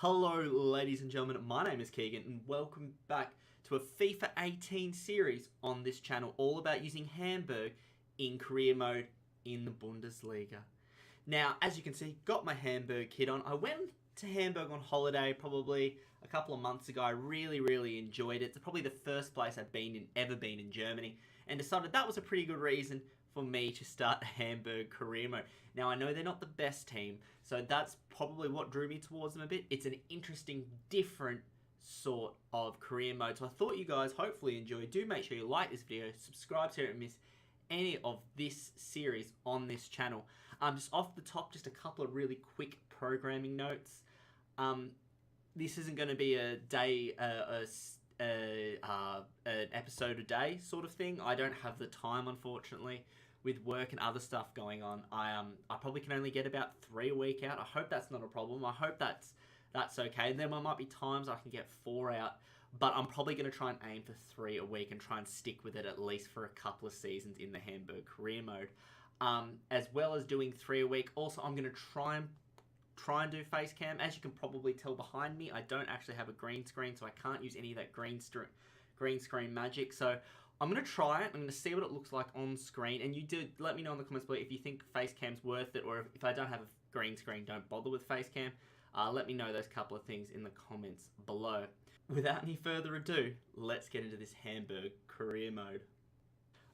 Hello ladies and gentlemen, my name is Keegan and welcome back to a FIFA 18 series on this channel all about using Hamburg in career mode in the Bundesliga. Now, as you can see, got my Hamburg kit on. I went to Hamburg on holiday probably a couple of months ago. I really enjoyed it. It's probably the first place I've ever been in Germany, and decided that was a pretty good reason for me to start Hamburg career mode. Now, I know they're not the best team, so that's probably what drew me towards them a bit. It's an interesting, different sort of career mode, so I thought you guys hopefully enjoyed. Do make sure you like this video, subscribe so you don't miss any of this series on this channel. Just off the top, just a couple of really quick programming notes. This isn't going to be a day, an episode a day sort of thing. I don't have the time, unfortunately, with work and other stuff going on. I probably can only get about 3 a week out. I hope that's not a problem. I hope that's okay. Then there might be times I can get 4 out, but I'm probably going to try and aim for 3 a week and try and stick with it at least for a couple of seasons in the Hamburg career mode. As well as doing 3 a week. Also, I'm going to try and do face cam. As you can probably tell behind me, I don't actually have a green screen, so I can't use any of that green screen magic. So I'm going to try it. I'm going to see what it looks like on screen, and you do let me know in the comments below if you think face cam's worth it, or if I don't have a green screen, don't bother with face cam. Let me know those couple of things in the comments below. Without any further ado, let's get into this Hamburg career mode.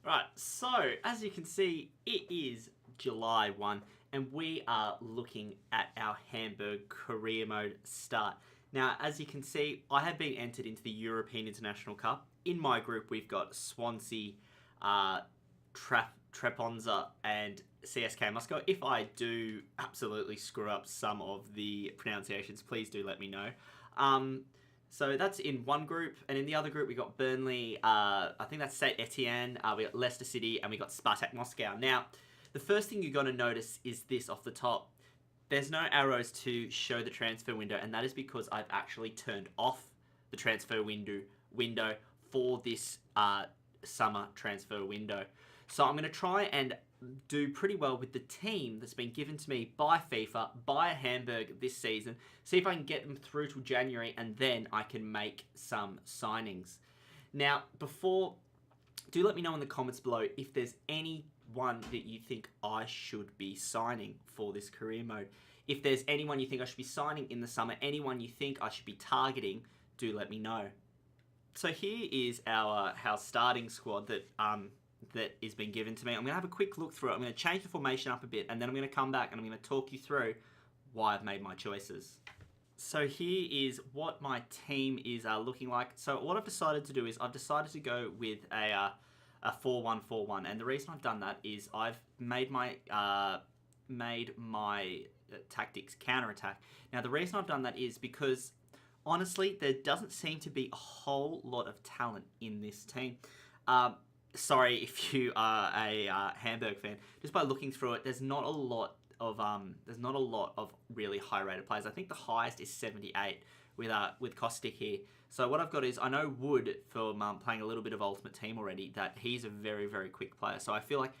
Right, so as you can see, it is July 1, and we are looking at our Hamburg career mode start. Now, as you can see, I have been entered into the European International Cup. In my group, we've got Swansea, Treponza, and CSK Moscow. If I do absolutely screw up some of the pronunciations, please do let me know. So that's in one group, and in the other group we got Burnley, I think that's Saint Etienne, we got Leicester City, and we got Spartak Moscow. Now, the first thing you're going to notice is this off the top. There's no arrows to show the transfer window, and that is because I've actually turned off the transfer window for this summer transfer window. So I'm going to try and do pretty well with the team that's been given to me by FIFA, by Hamburg this season. See if I can get them through till January, and then I can make some signings. Now, do let me know in the comments below if there's anyone that you think I should be signing for this career mode. If there's anyone you think I should be signing in the summer, anyone you think I should be targeting, do let me know. So here is our starting squad that is being given to me. I'm going to have a quick look through it. I'm going to change the formation up a bit, and then I'm going to come back and I'm going to talk you through why I've made my choices. So here is what my team is looking like. So what I've decided to do is I've decided to go with a 4-1-4-1, and the reason I've done that is I've made my tactics counter-attack. Now, the reason I've done that is because honestly, there doesn't seem to be a whole lot of talent in this team. Sorry if you are a Hamburg fan. Just by looking through it, there's not a lot of really high-rated players. I think the highest is 78 with Kostic here. So what I've got is, I know Wood, from playing a little bit of Ultimate Team already, that he's a very quick player. So I feel like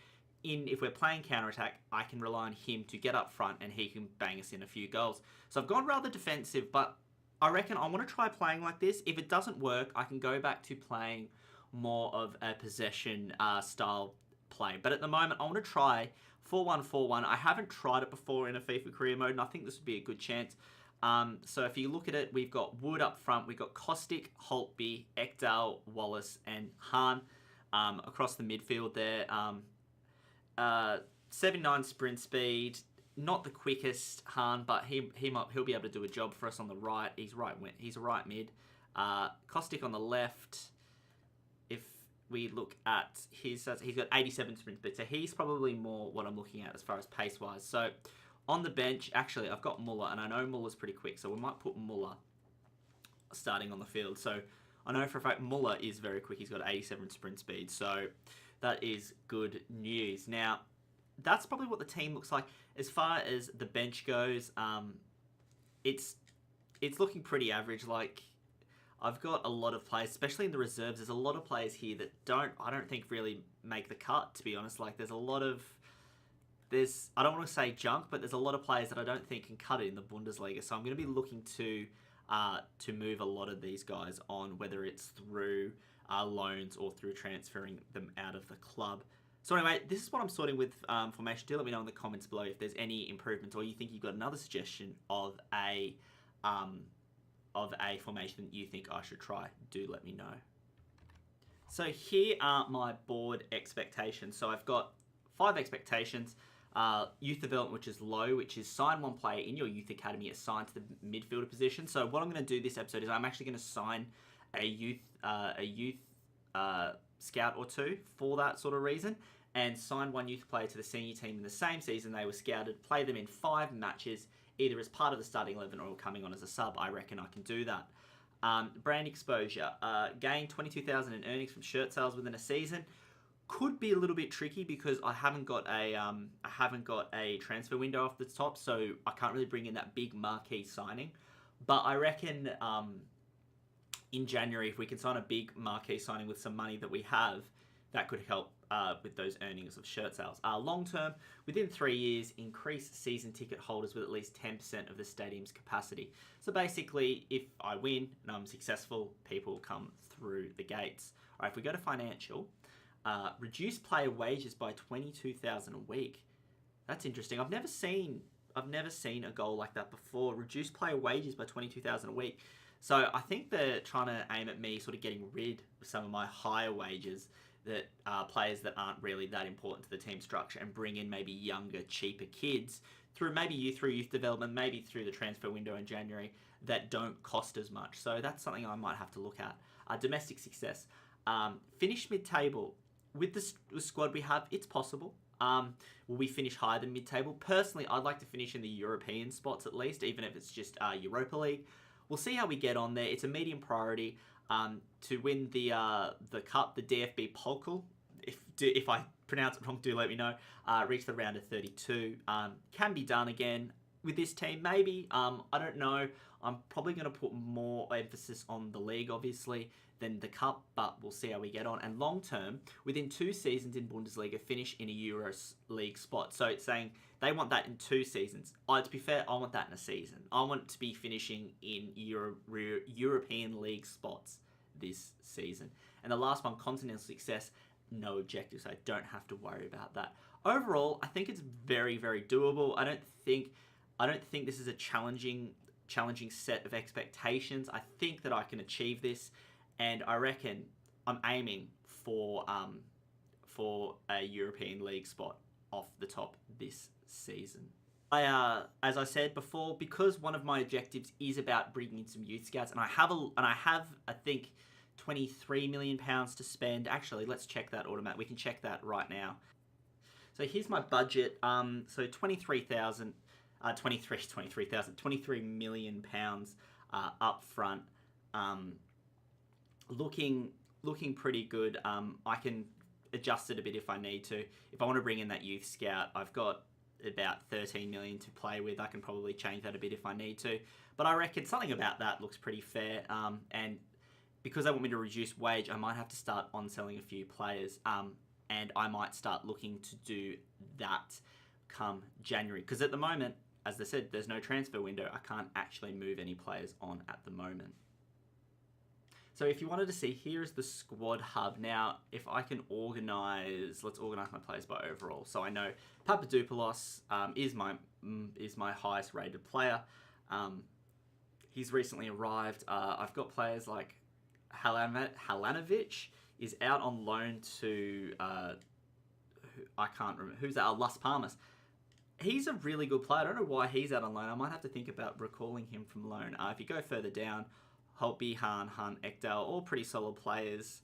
if we're playing counter-attack, I can rely on him to get up front and he can bang us in a few goals. So I've gone rather defensive, but I reckon I want to try playing like this. If it doesn't work, I can go back to playing more of a possession style play. But at the moment, I want to try 4-1-4-1. I haven't tried it before in a FIFA career mode, and I think this would be a good chance. So if you look at it, we've got Wood up front, we've got Kostic, Holtby, Ekdal, Wallace, and Hahn across the midfield there. 79 sprint speed, not the quickest Hahn, but he'll be able to do a job for us on the right. He's a right mid. Kostic on the left. If we look at he's got 87 sprint speed, so he's probably more what I'm looking at as far as pace wise. So on the bench, actually, I've got Muller, and I know Muller's pretty quick, so we might put Muller starting on the field. So I know for a fact Muller is very quick. He's got 87 sprint speed, so that is good news. Now, that's probably what the team looks like. As far as the bench goes, it's looking pretty average. Like, I've got a lot of players, especially in the reserves. There's a lot of players here that I don't think really make the cut, to be honest. Like, there's a lot of I don't want to say junk, but there's a lot of players that I don't think can cut it in the Bundesliga. So I'm going to be looking to move a lot of these guys on, whether it's through loans or through transferring them out of the club. So anyway, this is what I'm sorting with formation. Do let me know in the comments below if there's any improvements, or you think you've got another suggestion of a formation that you think I should try. Do let me know. So here are my board expectations. So I've got 5 expectations. Youth development, which is low, which is sign one player in your youth academy assigned to the midfielder position. So what I'm going to do this episode is I'm actually going to sign a youth scout or two for that sort of reason, and sign one youth player to the senior team in the same season they were scouted, play them in 5 matches, either as part of the starting 11 or coming on as a sub. I reckon I can do that. Brand exposure, gain 22,000 in earnings from shirt sales within a season. Could be a little bit tricky because I haven't got a transfer window off the top, so I can't really bring in that big marquee signing. But I reckon in January, if we can sign a big marquee signing with some money that we have, that could help with those earnings of shirt sales. Long term, within 3 years, increase season ticket holders with at least 10% of the stadium's capacity. So basically, if I win and I'm successful, people come through the gates. All right, if we go to financial, reduce player wages by 22,000 a week. That's interesting. I've never seen a goal like that before. Reduce player wages by 22,000 a week. So I think they're trying to aim at me sort of getting rid of some of my higher wages, that players that aren't really that important to the team structure, and bring in maybe younger, cheaper kids through youth development, maybe through the transfer window in January, that don't cost as much. So that's something I might have to look at. Domestic success. Finish mid-table. With the squad we have, it's possible. Will we finish higher than mid-table? Personally, I'd like to finish in the European spots at least, even if it's just Europa League. We'll see how we get on there. It's a medium priority to win the cup, the DFB Pokal. If I pronounce it wrong, do let me know. Reach the round of 32. Can be done again with this team, maybe. I don't know. I'm probably going to put more emphasis on the league, obviously, than the cup, but we'll see how we get on. And long term, within 2 seasons in Bundesliga, finish in a Euro League spot. So it's saying they want that in 2 seasons. To be fair, I want that in a season. I want to be finishing in European League spots this season. And the last one, continental success, no objectives. I don't have to worry about that. Overall, I think it's very, very doable. I don't think this is a challenging set of expectations. I think that I can achieve this, and I reckon I'm aiming for a European League spot off the top this season. As I said before, because one of my objectives is about bringing in some youth scouts, and I have I think £23 million to spend. Actually, let's check that automatically. We can check that right now. So here's my budget. So 23 million pounds up front. Looking pretty good. I can adjust it a bit if I need to. If I want to bring in that youth scout, I've got about 13 million to play with. I can probably change that a bit if I need to. But I reckon something about that looks pretty fair. And because they want me to reduce wage, I might have to start on selling a few players. And I might start looking to do that come January. Because at the moment, as I said, there's no transfer window. I can't actually move any players on at the moment. So if you wanted to see, here is the squad hub. Now, if I can let's organize my players by overall. So I know Papadopoulos is my highest rated player. He's recently arrived. I've got players like Halanovic is out on loan to I can't remember who's that. Las Palmas. He's a really good player. I don't know why he's out on loan. I might have to think about recalling him from loan. If you go further down, Holtby, Hahn, Ekdal, all pretty solid players.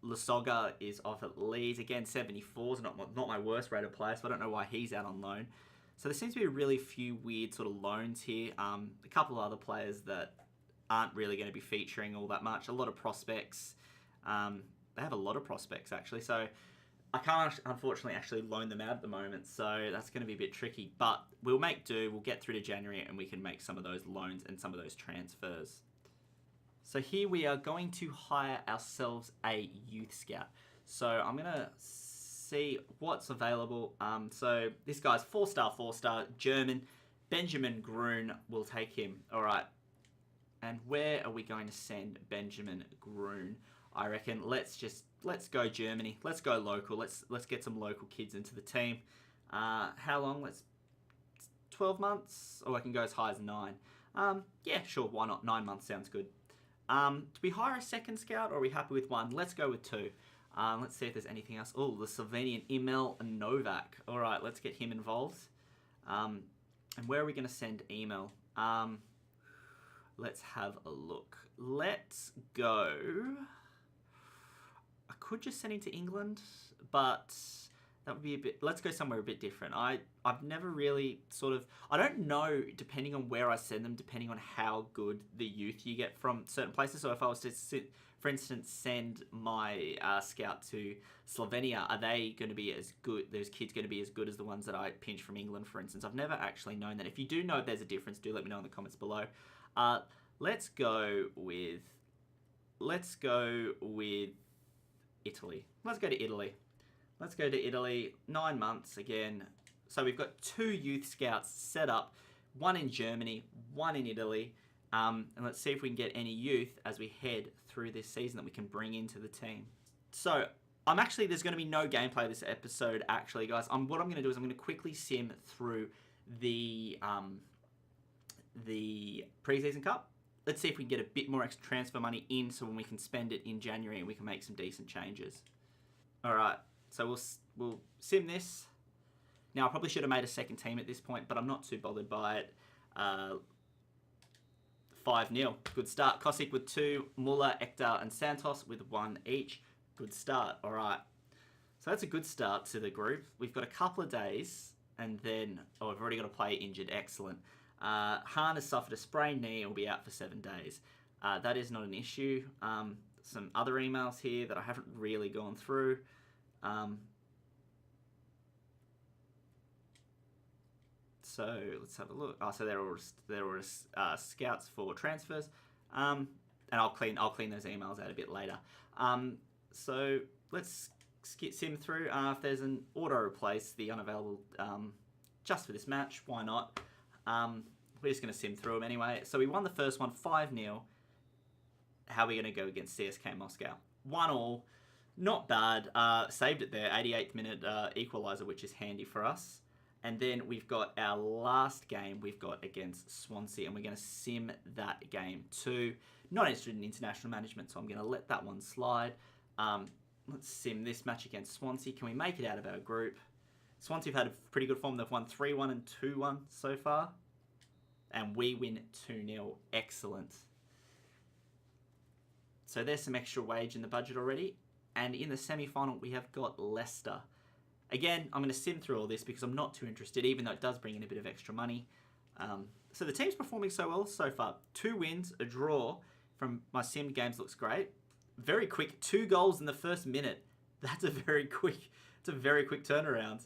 Lasoga is off at Leeds. Again, 74s, not my worst rated player, so I don't know why he's out on loan. So there seems to be really few weird sort of loans here. A couple of other players that aren't really going to be featuring all that much. A lot of prospects. They have a lot of prospects, actually. So I can't, unfortunately, actually loan them out at the moment. So that's going to be a bit tricky. But we'll make do. We'll get through to January and we can make some of those loans and some of those transfers. So here we are going to hire ourselves a youth scout. So I'm going to see what's available. So this guy's 4-star, German. Benjamin Grun will take him. All right. And where are we going to send Benjamin Grun? I reckon let's go Germany. Let's go local. Let's get some local kids into the team. How long? 12 months? Or I can go as high as 9. Yeah, sure, why not? 9 months sounds good. Do we hire a second scout, or are we happy with 1? Let's go with 2. Let's see if there's anything else. Oh, the Slovenian Emil Novak. All right, let's get him involved. And where are we going to send Emil? Let's have a look. Let's go. I could just send him to England, but that would be a bit... Let's go somewhere a bit different. I've never really I don't know, depending on where I send them, depending on how good the youth you get from certain places. So if I was to, for instance, send my scout to Slovenia, are they going to be as good? Those kids going to be as good as the ones that I pinch from England, for instance? I've never actually known that. If you do know if there's a difference, do let me know in the comments below. Let's go with Italy. Let's go to Italy. 9 months again. So we've got 2 youth scouts set up. 1 in Germany, 1 in Italy. And let's see if we can get any youth as we head through this season that we can bring into the team. So there's going to be no gameplay this episode, actually, guys. What I'm going to do is I'm going to quickly sim through the Preseason Cup. Let's see if we can get a bit more extra transfer money in, so when we can spend it in January and we can make some decent changes. All right, so we'll sim this. Now, I probably should have made a second team at this point, but I'm not too bothered by it. 5-0. Good start. Kosic with 2. Muller, Ekdal, and Santos with 1 each. Good start. All right. So that's a good start to the group. We've got a couple of days, and then... Oh, I've already got a player injured. Excellent. Hahn has suffered a sprained knee and will be out for 7 days. That is not an issue. Some other emails here that I haven't really gone through. So let's have a look. Oh, so there were scouts for transfers, and I'll clean those emails out a bit later. So let's sim through. If there's an auto replace the unavailable just for this match, why not? We're just going to sim through them anyway. So we won the first one 5-0. How are we going to go against CSK Moscow? 1-1. Not bad. Saved it there. 88th minute equaliser, which is handy for us. And then we've got our last game we've got against Swansea, and we're going to sim that game too. Not interested in international management, so I'm going to let that one slide. Let's sim this match against Swansea. Can we make it out of our group? Swansea have had a pretty good form. They've won 3-1 and 2-1 so far. And we win 2-0. Excellent. So there's some extra wage in the budget already. And in the semi-final, we have got Leicester. Again, I'm going to sim through all this because I'm not too interested, even though it does bring in a bit of extra money. So the team's performing so well so far. 2 wins, a draw from my simmed games looks great. Very quick, 2 goals in the first minute. That's a very quick turnaround.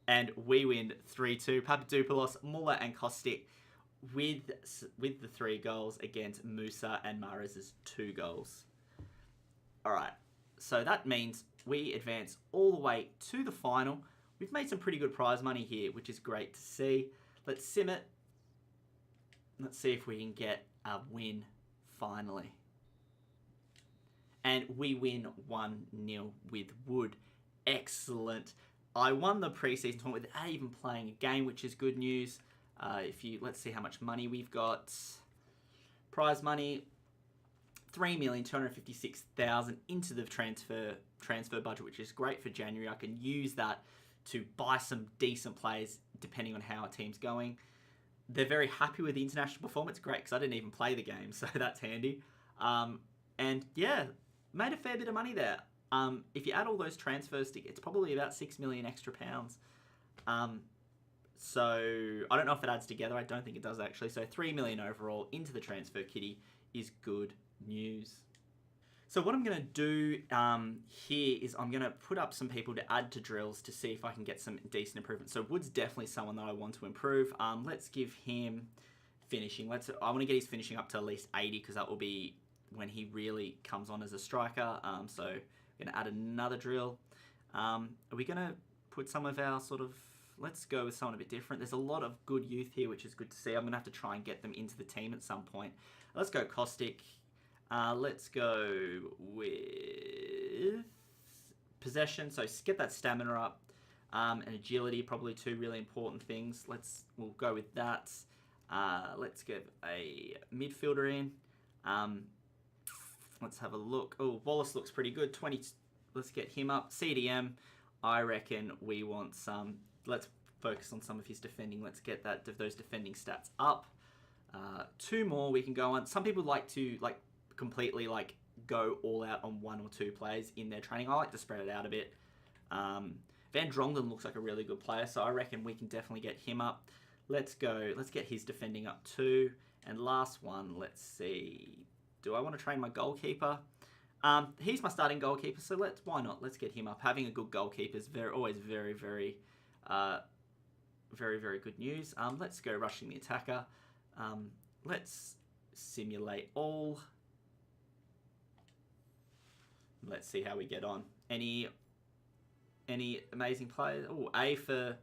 And we win 3-2. Papadopoulos, Muller, and Kostic with the 3 goals against Musa and Mahrez's 2 goals. All right, so that means we advance all the way to the final. We've made some pretty good prize money here, which is great to see. Let's sim it. Let's see if we can get a win finally. And we win 1-0 with Wood. Excellent. I won the preseason tournament without even playing a game, which is good news. Let's see how much money we've got. Prize money, 3,256,000 into the transfer budget, which is great for January. I can use that to buy some decent players depending on how our team's going. They're very happy with the international performance. Great, because I didn't even play the game, so that's handy. And yeah, made a fair bit of money there. If you add all those transfers, it's probably about 6 million extra pounds. So I don't know if it adds together. I don't think it does actually. So 3 million overall into the transfer kitty is good news. So what I'm going to do here is I'm going to put up some people to add to drills to see if I can get some decent improvements. So Wood's definitely someone that I want to improve. Let's give him finishing. I want to get his finishing up to at least 80 because that will be when he really comes on as a striker. So I'm going to add another drill. Are we going to put some of our sort of... Let's go with someone a bit different. There's a lot of good youth here, which is good to see. I'm going to have to try and get them into the team at some point. Let's go Caustic. Let's go with possession. So get that stamina up. And agility, probably two really important things. We'll go with that. Let's get a midfielder in. Let's have a look. Oh, Wallace looks pretty good. 20. Let's get him up. CDM. I reckon we want some. Let's focus on some of his defending. Let's get those defending stats up. 2 more we can go on. Some people like to completely go all out on 1 or 2 players in their training. I like to spread it out a bit. Van Dronglen looks like a really good player, so I reckon we can definitely get him up. Let's go. Let's get his defending up too. And last one, let's see. Do I want to train my goalkeeper? He's my starting goalkeeper, so why not? Let's get him up. Having a good goalkeeper is always very, very, very, very good news. Let's go rushing the attacker. Let's simulate all. Let's see how we get on. Any amazing players? Oh, A for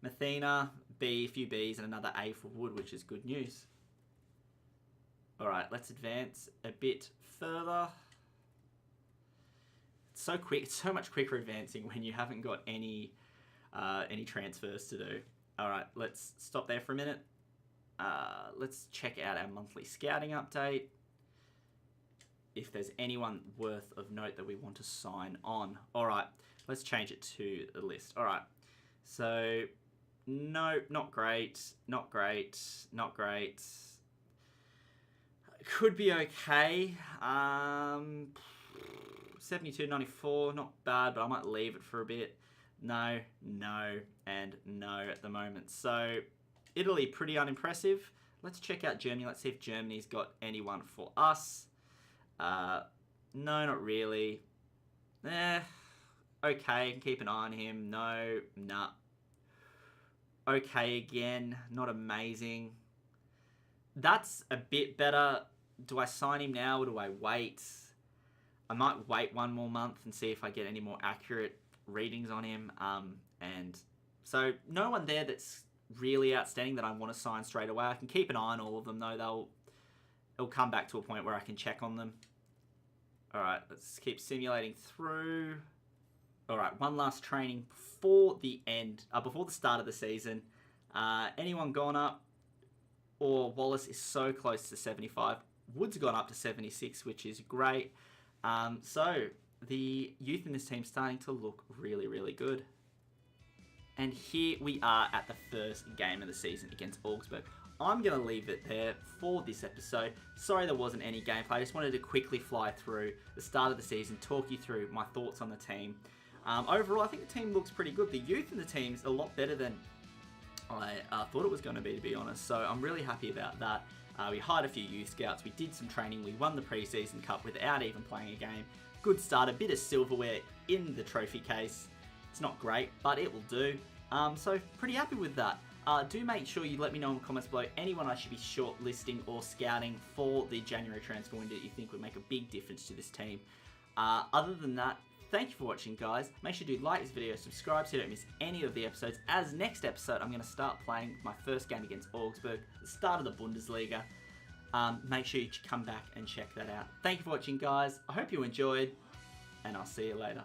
Mathena, B, a few Bs, and another A for Wood, which is good news. All right, let's advance a bit further. It's so quick. It's so much quicker advancing when you haven't got any transfers to do. All right, let's stop there for a minute. Let's check out our monthly scouting update. If there's anyone worth of note that we want to sign on. All right, let's change it to the list. All right, so no, not great, not great, not great. Could be okay. 72.94, not bad, but I might leave it for a bit. No, no, and no at the moment. So Italy, pretty unimpressive. Let's check out Germany. Let's see if Germany's got anyone for us. No, not really. Okay, keep an eye on him. No, nah. Okay again, not amazing. That's a bit better. Do I sign him now or do I wait? I might wait 1 more month and see if I get any more accurate readings on him. And so no one there that's really outstanding that I want to sign straight away. I can keep an eye on all of them though. It'll come back to a point where I can check on them. All right, let's keep simulating through. All right, one last training before the start of the season. Anyone gone up? Or Wallace is so close to 75. Wood's gone up to 76, which is great. So the youth in this team starting to look really, really good. And here we are at the first game of the season against Augsburg. I'm going to leave it there for this episode. Sorry there wasn't any gameplay. I just wanted to quickly fly through the start of the season, talk you through my thoughts on the team. Overall, I think the team looks pretty good. The youth in the team is a lot better than I thought it was going to be honest. So I'm really happy about that. We hired a few youth scouts. We did some training. We won the Preseason Cup without even playing a game. Good start. A bit of silverware in the trophy case. It's not great, but it will do. So pretty happy with that. Do make sure you let me know in the comments below anyone I should be shortlisting or scouting for the January transfer window that you think would make a big difference to this team. Other than that, thank you for watching, guys. Make sure you do like this video, subscribe so you don't miss any of the episodes. As next episode, I'm going to start playing my first game against Augsburg, the start of the Bundesliga. Make sure you come back and check that out. Thank you for watching, guys. I hope you enjoyed, and I'll see you later.